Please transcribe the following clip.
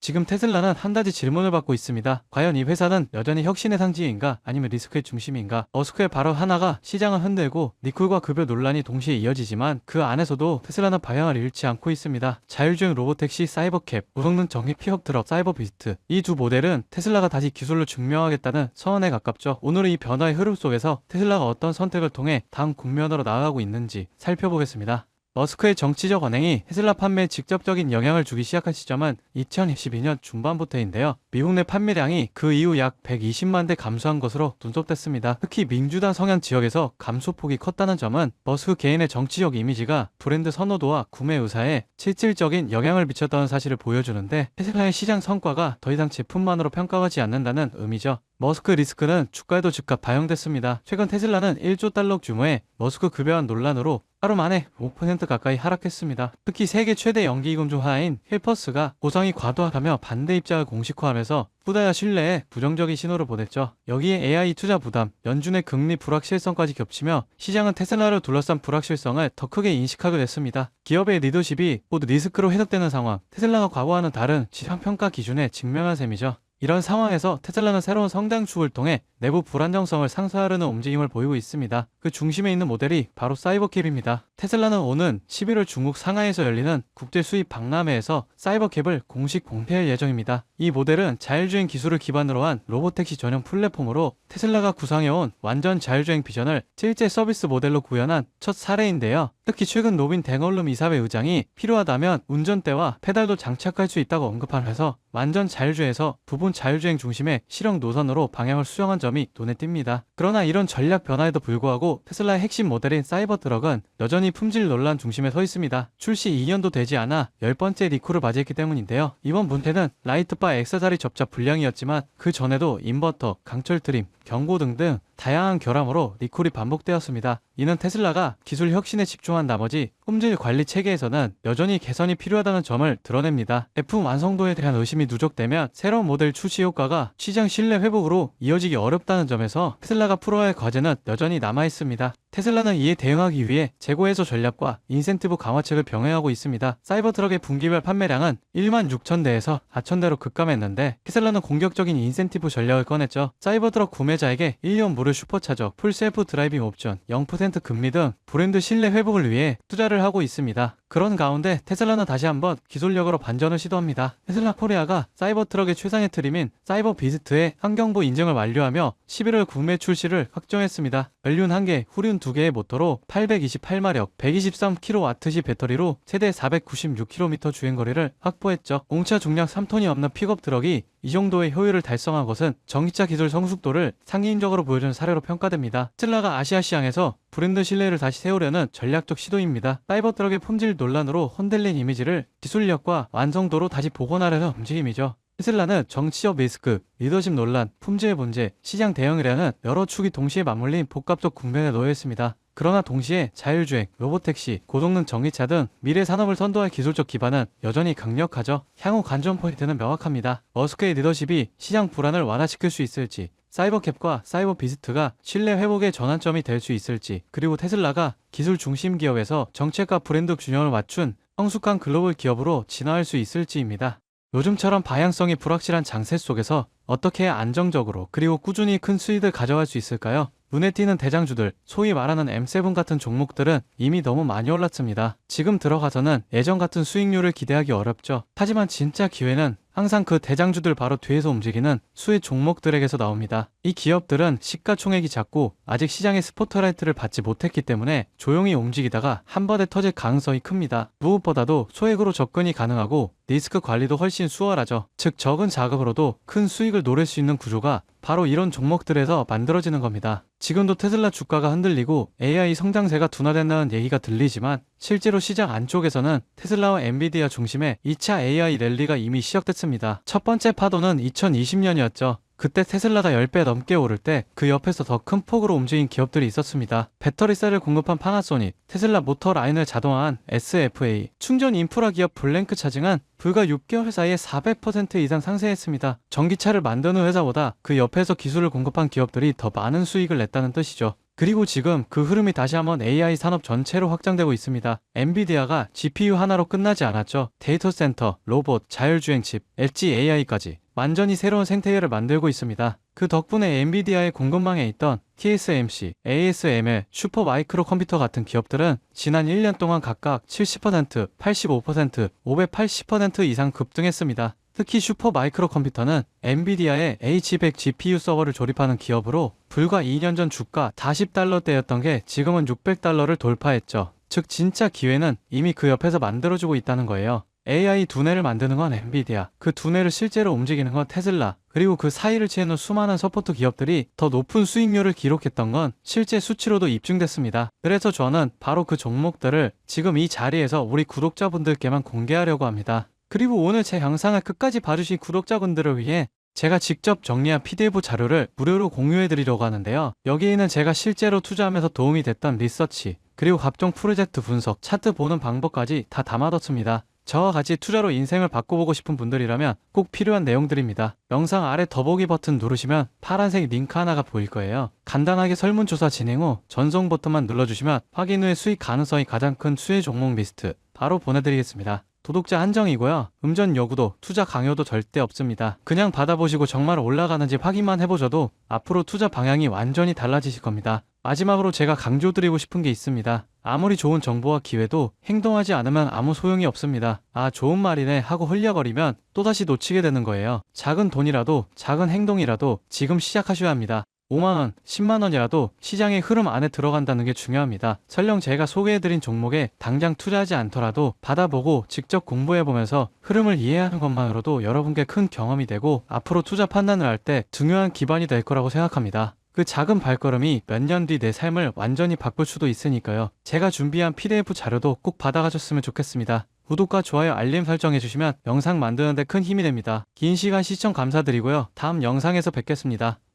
지금 테슬라는 한 가지 질문을 받고 있습니다. 과연 이 회사는 여전히 혁신의 상징인가 아니면 리스크의 중심인가? 머스크의 발언 하나가 시장을 흔들고 리콜과 급여 논란이 동시에 이어지지만 그 안에서도 테슬라는 방향을 잃지 않고 있습니다. 자율주행 로보택시 사이버캡, 고성능 전기 픽업 트럭 사이버 비스트, 이 두 모델은 테슬라가 다시 기술로 증명하겠다는 선언에 가깝죠. 오늘은 이 변화의 흐름 속에서 테슬라가 어떤 선택을 통해 다음 국면으로 나아가고 있는지 살펴보겠습니다. 머스크의 정치적 언행이 테슬라 판매에 직접적인 영향을 주기 시작한 시점은 2022년 중반부터인데요. 미국 내 판매량이 그 이후 약 120만 대 감소한 것으로 분석됐습니다. 특히 민주당 성향 지역에서 감소폭이 컸다는 점은 머스크 개인의 정치적 이미지가 브랜드 선호도와 구매 의사에 실질적인 영향을 미쳤다는 사실을 보여주는데, 테슬라의 시장 성과가 더 이상 제품만으로 평가하지 않는다는 의미죠. 머스크 리스크는 주가에도 즉각 반영됐습니다. 최근 테슬라는 1조 달러 규모의 머스크 급여안 논란으로 하루 만에 5% 가까이 하락했습니다. 특히 세계 최대 연기금 중 하나인 힐퍼스가 고성이 과도하다며 반대 입장을 공식화하면서 후다야 신뢰에 부정적인 신호를 보냈죠. 여기에 AI 투자 부담, 연준의 금리 불확실성까지 겹치며 시장은 테슬라를 둘러싼 불확실성을 더 크게 인식하게 됐습니다. 기업의 리더십이 모두 리스크로 해석되는 상황, 테슬라가 과거와는 다른 시장 평가 기준에 직면한 셈이죠. 이런 상황에서 테슬라는 새로운 성장축을 통해 내부 불안정성을 상쇄하려는 움직임을 보이고 있습니다. 그 중심에 있는 모델이 바로 사이버캡입니다. 테슬라는 오는 11월 중국 상하이에서 열리는 국제 수입 박람회에서 사이버캡을 공식 공개할 예정입니다. 이 모델은 자율주행 기술을 기반으로 한 로보택시 전용 플랫폼으로 테슬라가 구상해온 완전 자율주행 비전을 실제 서비스 모델로 구현한 첫 사례인데요. 특히 최근 노빈 댕얼룸 이사회 의장이 필요하다면 운전대와 페달도 장착할 수 있다고 언급하면서 완전 자율주행에서 부분 자율주행 중심의 실용 노선으로 방향을 수정한 점이 눈에 띕니다. 그러나 이런 전략 변화에도 불구하고 테슬라의 핵심 모델인 사이버트럭은 여전히 품질 논란 중심에 서 있습니다. 출시 2년도 되지 않아 10번째 리콜을 맞이했기 때문인데요. 이번 문제는 라이트바 X자리 접착 불량이었지만 그 전에도 인버터, 강철 트림, 경고 등등 다양한 결함으로 리콜이 반복되었습니다. 이는 테슬라가 기술 혁신에 집중한 나머지 품질 관리 체계에서는 여전히 개선이 필요하다는 점을 드러냅니다. 제품 완성도에 대한 의심이 누적되면 새로운 모델 출시 효과가 시장 신뢰 회복으로 이어지기 어렵다는 점에서 테슬라가 풀어야 할 과제는 여전히 남아있습니다. 테슬라는 이에 대응하기 위해 재고해소 전략과 인센티브 강화책을 병행하고 있습니다. 사이버트럭의 분기별 판매량은 1만 6천 대에서 4천 대로 급감했는데 테슬라는 공격적인 인센티브 전략을 꺼냈죠. 사이버트럭 구매자에게 1년 무료 슈퍼차저, 풀셀프 드라이빙 옵션, 0% 금리 등 브랜드 신뢰 회복을 위해 투자를 하고 있습니다. 그런 가운데 테슬라는 다시 한번 기술력으로 반전을 시도합니다. 테슬라 코리아가 사이버트럭의 최상의 트림인 사이버 비스트의 환경부 인증을 완료하며 11월 국내 출시를 확정했습니다. 연륜 1개, 후륜 2개의 모터로 828마력, 123kWh 배터리로 최대 496km 주행거리를 확보했죠. 공차 중량 3톤이 넘는 픽업 트럭이 이 정도의 효율을 달성한 것은 전기차 기술 성숙도를 상징적으로 보여준 사례로 평가됩니다. 테슬라가 아시아 시장에서 브랜드 신뢰를 다시 세우려는 전략적 시도입니다. 사이버트럭의 품질 논란으로 흔들린 이미지를 기술력과 완성도로 다시 복원하려는 움직임이죠. 테슬라는 정치적 리스크, 리더십 논란, 품질 문제, 시장 대응이라는 여러 축이 동시에 맞물린 복합적 국면에 놓여 있습니다. 그러나 동시에 자율주행, 로보택시, 고성능 전기차 등 미래 산업을 선도할 기술적 기반은 여전히 강력하죠. 향후 관전 포인트는 명확합니다. 머스크의 리더십이 시장 불안을 완화시킬 수 있을지, 사이버캡과 사이버 비스트가 신뢰 회복의 전환점이 될 수 있을지, 그리고 테슬라가 기술 중심 기업에서 정책과 브랜드 균형을 맞춘 성숙한 글로벌 기업으로 진화할 수 있을지입니다. 요즘처럼 방향성이 불확실한 장세 속에서 어떻게 해야 안정적으로 그리고 꾸준히 큰 수익을 가져갈 수 있을까요? 눈에 띄는 대장주들, 소위 말하는 M7 같은 종목들은 이미 너무 많이 올랐습니다. 지금 들어가서는 예전 같은 수익률을 기대하기 어렵죠. 하지만 진짜 기회는 항상 그 대장주들 바로 뒤에서 움직이는 수혜 종목들에게서 나옵니다. 이 기업들은 시가총액이 작고 아직 시장의 스포트라이트를 받지 못했기 때문에 조용히 움직이다가 한 번에 터질 가능성이 큽니다. 무엇보다도 소액으로 접근이 가능하고 리스크 관리도 훨씬 수월하죠. 즉 적은 자금으로도 큰 수익을 노릴 수 있는 구조가 바로 이런 종목들에서 만들어지는 겁니다. 지금도 테슬라 주가가 흔들리고 AI 성장세가 둔화된다는 얘기가 들리지만 실제로 시장 안쪽에서는 테슬라와 엔비디아 중심의 2차 AI 랠리가 이미 시작됐습니다. 첫 번째 파도는 2020년이었죠. 그때 테슬라가 10배 넘게 오를 때 그 옆에서 더 큰 폭으로 움직인 기업들이 있었습니다. 배터리셀을 공급한 파나소닉, 테슬라 모터 라인을 자동화한 SFA, 충전 인프라 기업 블랭크 차징은 불과 6개월 사이에 400% 이상 상승했습니다. 전기차를 만드는 회사보다 그 옆에서 기술을 공급한 기업들이 더 많은 수익을 냈다는 뜻이죠. 그리고 지금 그 흐름이 다시 한번 AI 산업 전체로 확장되고 있습니다. 엔비디아가 GPU 하나로 끝나지 않았죠. 데이터 센터, 로봇, 자율주행 칩, 엣지 AI까지 완전히 새로운 생태계를 만들고 있습니다. 그 덕분에 엔비디아의 공급망에 있던 TSMC, ASML, 슈퍼마이크로 컴퓨터 같은 기업들은 지난 1년 동안 각각 70%, 85%, 580% 이상 급등했습니다. 특히 슈퍼마이크로 컴퓨터는 엔비디아의 H100 GPU 서버를 조립하는 기업으로 불과 2년 전 주가 40달러대였던 게 지금은 600달러를 돌파했죠. 즉 진짜 기회는 이미 그 옆에서 만들어주고 있다는 거예요. AI 두뇌를 만드는 건 엔비디아, 그 두뇌를 실제로 움직이는 건 테슬라, 그리고 그 사이를 채우는 수많은 서포트 기업들이 더 높은 수익률을 기록했던 건 실제 수치로도 입증됐습니다. 그래서 저는 바로 그 종목들을 지금 이 자리에서 우리 구독자분들께만 공개하려고 합니다. 그리고 오늘 제 영상을 끝까지 봐주신 구독자분들을 위해 제가 직접 정리한 PDF 자료를 무료로 공유해드리려고 하는데요. 여기에는 제가 실제로 투자하면서 도움이 됐던 리서치, 그리고 각종 프로젝트 분석, 차트 보는 방법까지 다 담아뒀습니다. 저와 같이 투자로 인생을 바꿔보고 싶은 분들이라면 꼭 필요한 내용들입니다. 영상 아래 더보기 버튼 누르시면 파란색 링크 하나가 보일 거예요. 간단하게 설문조사 진행 후 전송 버튼만 눌러주시면 확인 후에 수익 가능성이 가장 큰 수혜 종목 리스트 바로 보내드리겠습니다. 구독자 한정이고요. 음전 요구도 투자 강요도 절대 없습니다. 그냥 받아보시고 정말 올라가는지 확인만 해보셔도 앞으로 투자 방향이 완전히 달라지실 겁니다. 마지막으로 제가 강조드리고 싶은 게 있습니다. 아무리 좋은 정보와 기회도 행동하지 않으면 아무 소용이 없습니다. 아, 좋은 말이네 하고 흘려버리면 또다시 놓치게 되는 거예요. 작은 돈이라도 작은 행동이라도 지금 시작하셔야 합니다. 5만원, 10만원이라도 시장의 흐름 안에 들어간다는 게 중요합니다. 설령 제가 소개해드린 종목에 당장 투자하지 않더라도 받아보고 직접 공부해보면서 흐름을 이해하는 것만으로도 여러분께 큰 경험이 되고 앞으로 투자 판단을 할 때 중요한 기반이 될 거라고 생각합니다. 그 작은 발걸음이 몇 년 뒤 내 삶을 완전히 바꿀 수도 있으니까요. 제가 준비한 PDF 자료도 꼭 받아가셨으면 좋겠습니다. 구독과 좋아요 알림 설정해주시면 영상 만드는데 큰 힘이 됩니다. 긴 시간 시청 감사드리고요. 다음 영상에서 뵙겠습니다.